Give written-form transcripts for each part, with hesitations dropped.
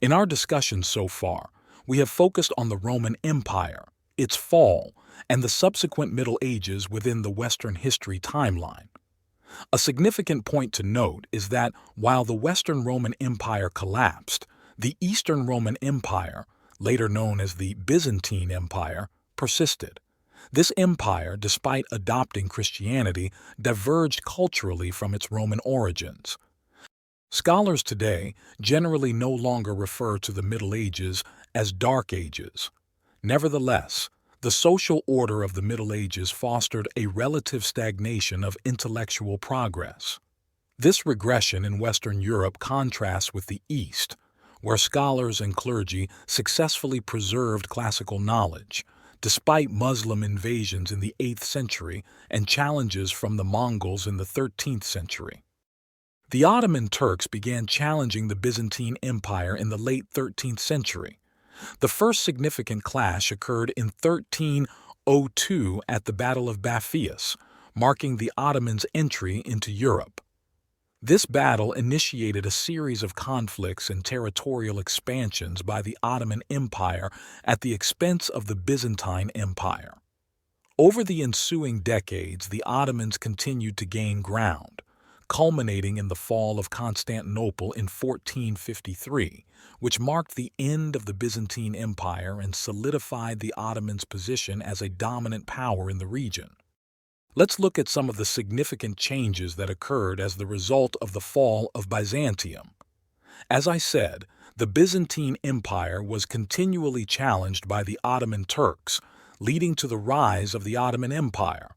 In our discussion so far, we have focused on the Roman Empire, its fall, and the subsequent Middle Ages within the Western history timeline. A significant point to note is that while the Western Roman Empire collapsed, the Eastern Roman Empire, later known as the Byzantine Empire, persisted. This empire, despite adopting Christianity, diverged culturally from its Roman origins. Scholars today generally no longer refer to the Middle Ages as Dark Ages. Nevertheless, the social order of the Middle Ages fostered a relative stagnation of intellectual progress. This regression in Western Europe contrasts with the East, where scholars and clergy successfully preserved classical knowledge, despite Muslim invasions in the 8th century and challenges from the Mongols in the 13th century. The Ottoman Turks began challenging the Byzantine Empire in the late 13th century. The first significant clash occurred in 1302 at the Battle of Baphius, marking the Ottomans' entry into Europe. This battle initiated a series of conflicts and territorial expansions by the Ottoman Empire at the expense of the Byzantine Empire. Over the ensuing decades, the Ottomans continued to gain ground, culminating in the fall of Constantinople in 1453, which marked the end of the Byzantine Empire and solidified the Ottomans' position as a dominant power in the region. Let's look at some of the significant changes that occurred as the result of the fall of Byzantium. As I said, the Byzantine Empire was continually challenged by the Ottoman Turks, leading to the rise of the Ottoman Empire.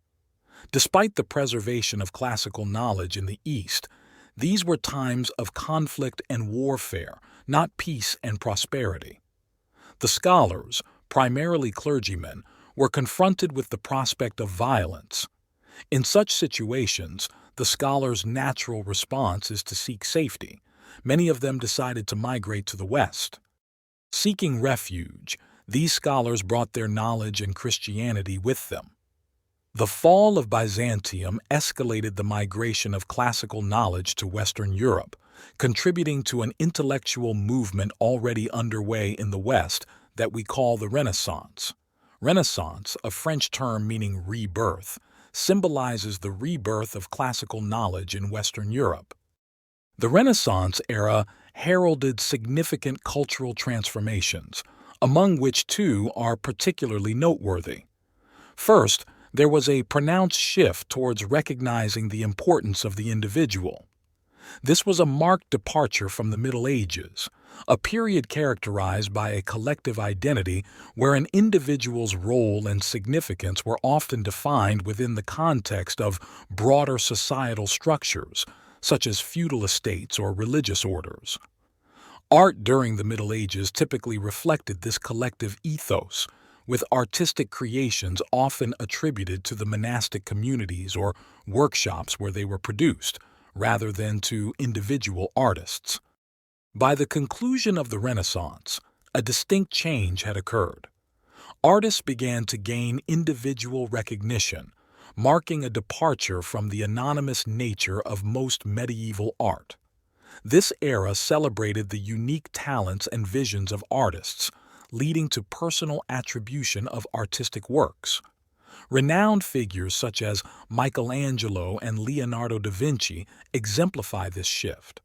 Despite the preservation of classical knowledge in the East, these were times of conflict and warfare, not peace and prosperity. The scholars, primarily clergymen, were confronted with the prospect of violence. In such situations, the scholars' natural response is to seek safety. Many of them decided to migrate to the West. Seeking refuge, these scholars brought their knowledge and Christianity with them. The fall of Byzantium escalated the migration of classical knowledge to Western Europe, contributing to an intellectual movement already underway in the West that we call the Renaissance. Renaissance, a French term meaning rebirth, symbolizes the rebirth of classical knowledge in Western Europe. The Renaissance era heralded significant cultural transformations, among which two are particularly noteworthy. First, there was a pronounced shift towards recognizing the importance of the individual. This was a marked departure from the Middle Ages, a period characterized by a collective identity where an individual's role and significance were often defined within the context of broader societal structures, such as feudal estates or religious orders. Art during the Middle Ages typically reflected this collective ethos, with artistic creations often attributed to the monastic communities or workshops where they were produced, rather than to individual artists. By the conclusion of the Renaissance, a distinct change had occurred. Artists began to gain individual recognition, marking a departure from the anonymous nature of most medieval art. This era celebrated the unique talents and visions of artists, leading to personal attribution of artistic works. Renowned figures such as Michelangelo and Leonardo da Vinci exemplify this shift.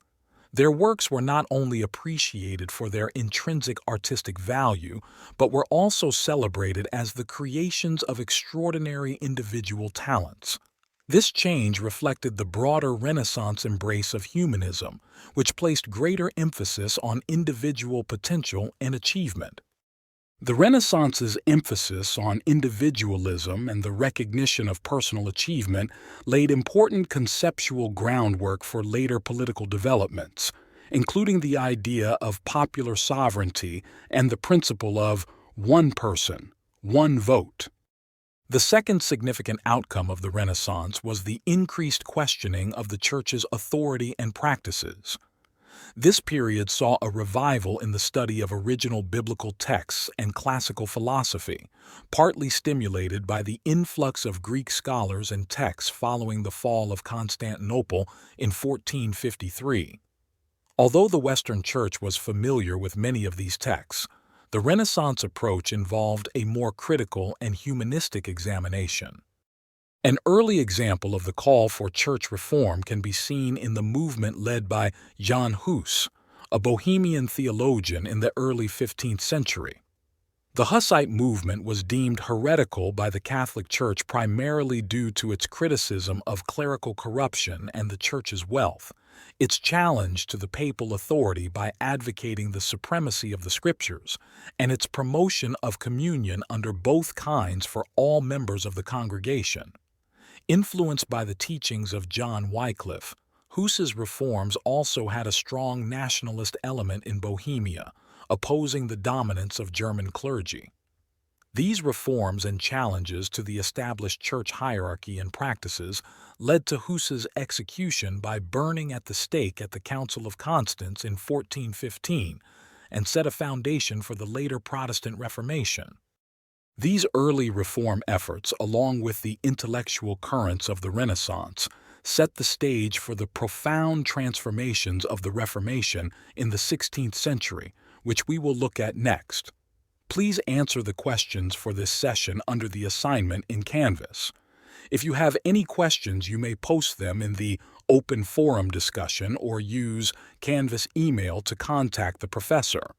Their works were not only appreciated for their intrinsic artistic value, but were also celebrated as the creations of extraordinary individual talents. This change reflected the broader Renaissance embrace of humanism, which placed greater emphasis on individual potential and achievement. The Renaissance's emphasis on individualism and the recognition of personal achievement laid important conceptual groundwork for later political developments, including the idea of popular sovereignty and the principle of one person, one vote. The second significant outcome of the Renaissance was the increased questioning of the Church's authority and practices. This period saw a revival in the study of original biblical texts and classical philosophy, partly stimulated by the influx of Greek scholars and texts following the fall of Constantinople in 1453. Although the Western Church was familiar with many of these texts, the Renaissance approach involved a more critical and humanistic examination. An early example of the call for church reform can be seen in the movement led by Jan Hus, a Bohemian theologian in the early 15th century. The Hussite movement was deemed heretical by the Catholic Church primarily due to its criticism of clerical corruption and the Church's wealth, its challenge to the papal authority by advocating the supremacy of the Scriptures, and its promotion of communion under both kinds for all members of the congregation. Influenced by the teachings of John Wycliffe, Hus's reforms also had a strong nationalist element in Bohemia, opposing the dominance of German clergy. These reforms and challenges to the established church hierarchy and practices led to Hus's execution by burning at the stake at the Council of Constance in 1415 and set a foundation for the later Protestant Reformation. These early reform efforts, along with the intellectual currents of the Renaissance, set the stage for the profound transformations of the Reformation in the 16th century, which we will look at next. Please answer the questions for this session under the assignment in Canvas. If you have any questions, you may post them in the open forum discussion or use Canvas email to contact the professor.